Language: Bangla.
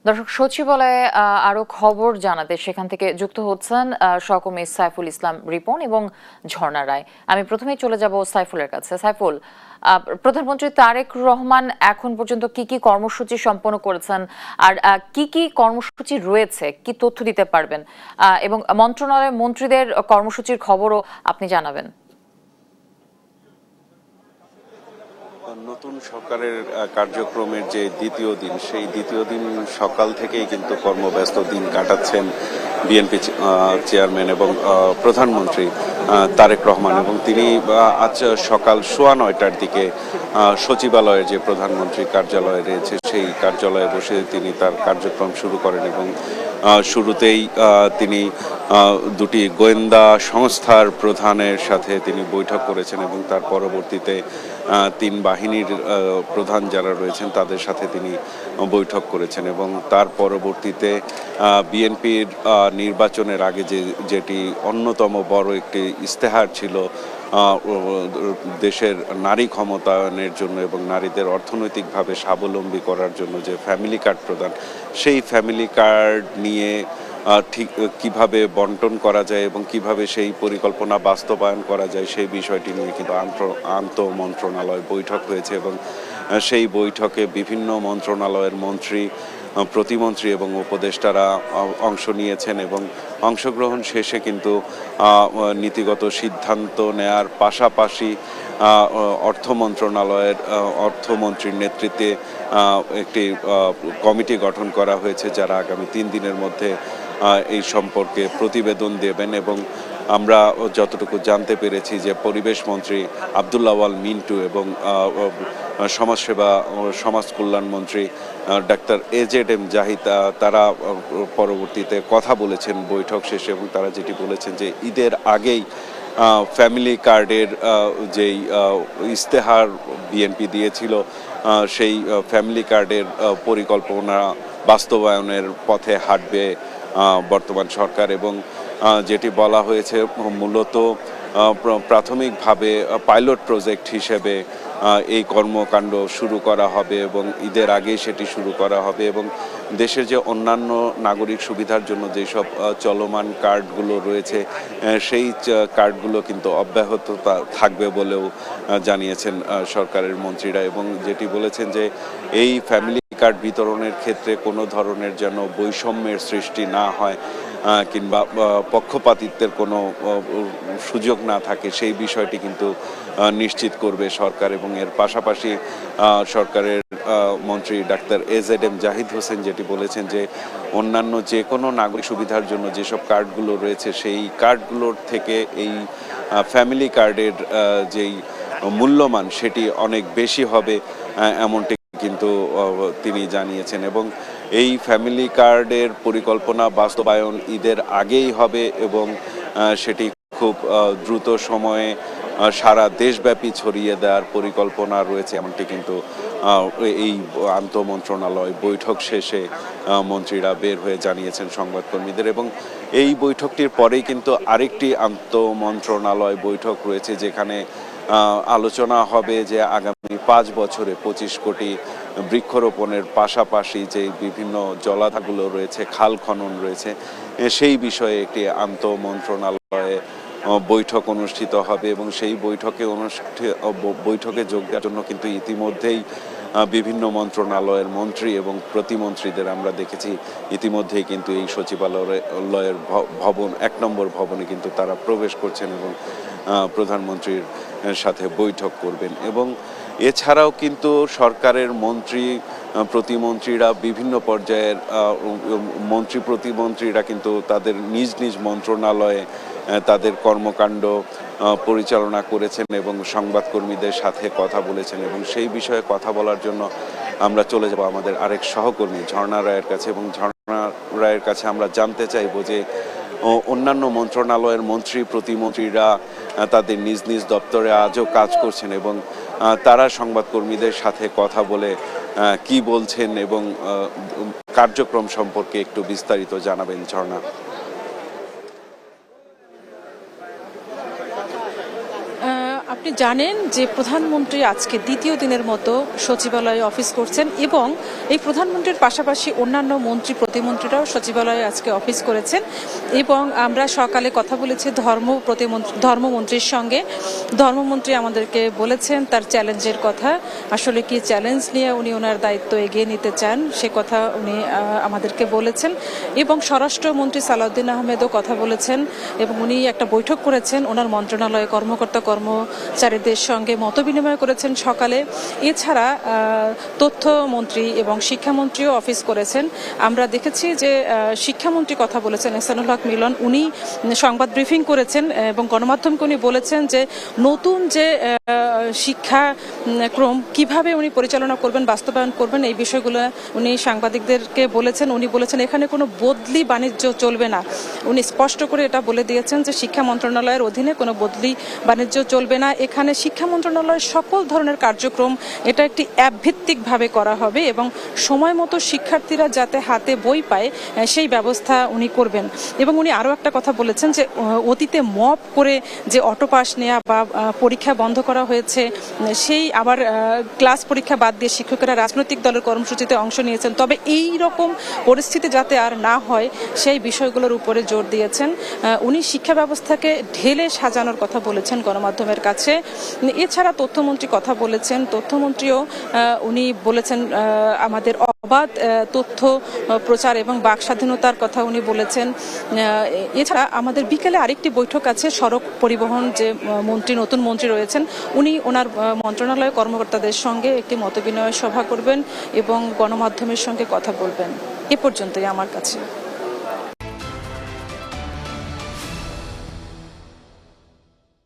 দর্শক সচিবালয়ে আরো খবর জানাতে সেখান থেকে যুক্ত হচ্ছেন সহকর্মী সাইফুল ইসলাম রিপন এবং ঝর্ণা রায়। আমি প্রথমেই চলে যাব সাইফুলের কাছে। সাইফুল, প্রধানমন্ত্রী তারেক রহমান এখন পর্যন্ত কি কি কর্মসূচি সম্পন্ন করেছেন আর কি কি কর্মসূচি রয়েছে, কি তথ্য দিতে পারবেন, এবং মন্ত্রণালয়ের মন্ত্রীদের কর্মসূচির খবরও আপনি জানাবেন। নতুন সরকারের কার্যক্রমের যে দ্বিতীয় দিন, সেই দ্বিতীয় দিন সকাল থেকেই কিন্তু কর্মব্যস্ত দিন কাটাচ্ছেন বিএনপি চেয়ারম্যান এবং প্রধানমন্ত্রী তারেক রহমান। এবং তিনি আজ সকাল 9:15টার দিকে সচিবালয়ের যে প্রধানমন্ত্রী কার্যালয় রয়েছে সেই কার্যালয়ে বসে তিনি তার কার্যক্রম শুরু করেন। এবং শুরুতেই তিনি দুটি গোয়েন্দা সংস্থার প্রধানের সাথে তিনি বৈঠক করেছেন এবং তার পরবর্তীতে তিন বাহিনীর প্রধান যারা রয়েছেন তাদের সাথে তিনি বৈঠক করেছেন। এবং তার পরবর্তীতে বিএনপির নির্বাচনের আগে যেটি অন্যতম বড় একটি ইস্তেহার ছিল দেশের নারী ক্ষমতায়নের জন্য এবং নারীদের অর্থনৈতিকভাবে স্বাবলম্বী করার জন্য যে ফ্যামিলি কার্ড প্রদান, সেই ফ্যামিলি কার্ড নিয়ে ঠিক কিভাবে বন্টন করা যায় এবং কিভাবে সেই পরিকল্পনা বাস্তবায়ন করা যায় সেই বিষয়টি নিয়ে কিন্তু আন্তঃ মন্ত্রণালয় বৈঠক হয়েছে। এবং সেই বৈঠকে বিভিন্ন মন্ত্রণালয়ের মন্ত্রী, প্রতিমন্ত্রী এবং উপদেষ্টারা অংশ নিয়েছেন। এবং অংশগ্রহণ শেষে কিন্তু নীতিগত সিদ্ধান্ত নেয়ার পাশাপাশি অর্থ মন্ত্রণালয়ের অর্থমন্ত্রীর নেতৃত্বে একটি কমিটি গঠন করা হয়েছে যারা আগামী 3 দিনের মধ্যে এই সম্পর্কে প্রতিবেদন দেবেন। এবং আমরা যতটুকু জানতে পেরেছি যে পরিবেশ মন্ত্রী আব্দুল আওয়াল মিন্টু এবং সমাজসেবা ও সমাজ কল্যাণ মন্ত্রী ডাক্তার এজেড জাহিদ তারা পরবর্তীতে কথা বলেছেন বৈঠক শেষে। এবং তারা যেটি বলেছেন যে ঈদের আগেই ফ্যামিলি কার্ডের যেই ইস্তেহার বিএনপি দিয়েছিল সেই ফ্যামিলি কার্ডের পরিকল্পনা বাস্তবায়নের পথে হাঁটবে বর্তমান সরকার। এবং যেটি বলা হয়েছে মূলত প্রাথমিকভাবে পাইলট প্রজেক্ট হিসেবে এই কর্মকাণ্ড শুরু করা হবে এবং ঈদের আগেই সেটি শুরু করা হবে। এবং দেশের যে অন্যান্য নাগরিক সুবিধার জন্য যেসব চলমান কার্ডগুলো রয়েছে সেই কার্ডগুলো কিন্তু অব্যাহত থাকবে বলেও জানিয়েছেন সরকারের মন্ত্রীরা। এবং যেটি বলেছেন যে এই ফ্যামিলি কার্ড বিতরণের ক্ষেত্রে কোনো ধরনের যেন বৈষম্যের সৃষ্টি না হয় কিংবা পক্ষপাতিত্বের কোনো সুযোগ না থাকে সেই বিষয়টি কিন্তু নিশ্চিত করবে সরকার। এবং এর পাশাপাশি সরকারের মন্ত্রী ডাক্তার এজেড জাহিদ হোসেন যেটি বলেছেন যে অন্যান্য যে কোনো নাগরিক সুবিধার জন্য যেসব কার্ডগুলো রয়েছে সেই কার্ডগুলোর থেকে এই ফ্যামিলি কার্ডের যেই মূল্যমান সেটি অনেক বেশি হবে এমনটি কিন্তু তিনি জানিয়েছেন। এবং এই ফ্যামিলি কার্ডের পরিকল্পনা বাস্তবায়ন ঈদের আগেই হবে এবং সেটি খুব দ্রুত সময়ে সারা দেশব্যাপী ছড়িয়ে দেওয়ার পরিকল্পনা রয়েছে এমনটি কিন্তু এই আন্তঃ মন্ত্রণালয় বৈঠক শেষে মন্ত্রীরা বের হয়ে জানিয়েছেন সংবাদকর্মীদের। এবং এই বৈঠকটির পরেই কিন্তু আরেকটি আন্তঃ মন্ত্রণালয় বৈঠক রয়েছে যেখানে আলোচনা হবে যে আগামী 5 বছরে 25 কোটি বৃক্ষরোপণের পাশাপাশি যে বিভিন্ন জলাধারগুলো রয়েছে, খাল খনন রয়েছে, সেই বিষয়ে একটি আন্তঃ মন্ত্রণালয়ে বৈঠক অনুষ্ঠিত হবে। এবং সেই বৈঠকে যোগ দেওয়ার জন্য কিন্তু ইতিমধ্যেই বিভিন্ন মন্ত্রণালয়ের মন্ত্রী এবং প্রতিমন্ত্রীদের আমরা দেখেছি ইতিমধ্যেই কিন্তু এই সচিবালয়ের ভবন 1 নম্বর ভবনে কিন্তু তারা প্রবেশ করছেন এবং প্রধানমন্ত্রীর সাথে বৈঠক করবেন। এবং এছাড়াও কিন্তু সরকারের মন্ত্রী প্রতিমন্ত্রীরা বিভিন্ন পর্যায়ের মন্ত্রী প্রতিমন্ত্রীরা কিন্তু তাদের নিজ নিজ মন্ত্রণালয়ে তাদের কর্মকাণ্ড পরিচালনা করেছেন এবং সংবাদকর্মীদের সাথে কথা বলেছেন। এবং সেই বিষয়ে কথা বলার জন্য আমরা চলে যাব আমাদের আরেক সহকর্মী ঝর্ণা রায়ের কাছে। এবং ঝর্ণা রায়ের কাছে আমরা জানতে চাইব যে অন্যান্য মন্ত্রণালয়ের মন্ত্রী প্রতিমন্ত্রীরা তাদের নিজ নিজ দপ্তরে আজও কাজ করছেন এবং তারা সংবাদকর্মীদের সাথে কথা বলে কি বলছেন এবং কার্যক্রম সম্পর্কে একটু বিস্তারিত জানাবেন ঝর্ণা। আপনি আপনি জানেন যে প্রধানমন্ত্রী আজকে দ্বিতীয় দিনের মতো সচিবালয়ে অফিস করছেন এবং এই প্রধানমন্ত্রীর পাশাপাশি অন্যান্য মন্ত্রী প্রতিমন্ত্রীরাও সচিবালয়ে আজকে অফিস করেছেন এবং আমরা সকালে কথা বলেছি ধর্মমন্ত্রীর সঙ্গে। ধর্মমন্ত্রী আমাদেরকে বলেছেন তার চ্যালেঞ্জের কথা, আসলে কি চ্যালেঞ্জ নিয়ে উনি ওনার দায়িত্ব এগিয়ে নিতে চান সে কথা উনি আমাদেরকে বলেছেন এবং স্বরাষ্ট্রমন্ত্রী সালাউদ্দিন আহমেদও কথা বলেছেন এবং উনি একটা বৈঠক করেছেন ওনার মন্ত্রণালয়ে কর্মচারীদের সঙ্গে মতবিনিময় করেছেন সকালে। এছাড়া তথ্যমন্ত্রী এবং শিক্ষামন্ত্রীও অফিস করেছেন। আমরা দেখেছি যে শিক্ষামন্ত্রী কথা বলেছেন এহসানুল হক মিলন, উনি সংবাদ ব্রিফিং করেছেন এবং গণমাধ্যমকে উনি বলেছেন যে নতুন যে শিক্ষাক্রম কিভাবে উনি পরিচালনা করবেন, বাস্তবায়ন করবেন, এই বিষয়গুলো উনি সাংবাদিকদেরকে বলেছেন। উনি বলেছেন এখানে কোনো বদলি বাণিজ্য চলবে না। উনি স্পষ্ট করে এটা বলে দিয়েছেন যে শিক্ষা মন্ত্রণালয়ের অধীনে কোনো বদলি বাণিজ্য চলবে না। এখানে শিক্ষা মন্ত্রণালয়ের সকল ধরনের কার্যক্রম এটা একটি অ্যাপ ভিত্তিকভাবে করা হবে এবং সময় মতো শিক্ষার্থীরা যাতে হাতে বই পায় সেই ব্যবস্থা উনি করবেন। এবং উনি আরও একটা কথা বলেছেন যে অতীতে মব করে যে অটো পাস নেওয়া বা পরীক্ষা বন্ধ করা হয়েছে, সেই আবার ক্লাস পরীক্ষা বাদ দিয়ে শিক্ষকেরা রাজনৈতিক দলের কর্মসূচিতে অংশ নিয়েছেন, তবে এই রকম পরিস্থিতি যাতে আর না হয় সেই বিষয়গুলোর উপরে জোর দিয়েছেন। উনি শিক্ষা ব্যবস্থাকে ঢেলে সাজানোর কথা বলেছেন গণমাধ্যমের কাছে। এছাড়া তথ্যমন্ত্রী কথা বলেছেন, তথ্যমন্ত্রীও উনি বলেছেন আমাদের অবাধ তথ্য প্রচার এবং বাক স্বাধীনতার কথা উনি বলেছেন। এছাড়া আমাদের বিকেলে আরেকটি বৈঠক আছে, সড়ক পরিবহন যে নতুন মন্ত্রী রয়েছেন উনি ওনার মন্ত্রণালয় কর্মকর্তাদের সঙ্গে একটি মতবিনিময় সভা করবেন এবং গণমাধ্যমের সঙ্গে কথা বলবেন। এ পর্যন্তই আমার কাছে।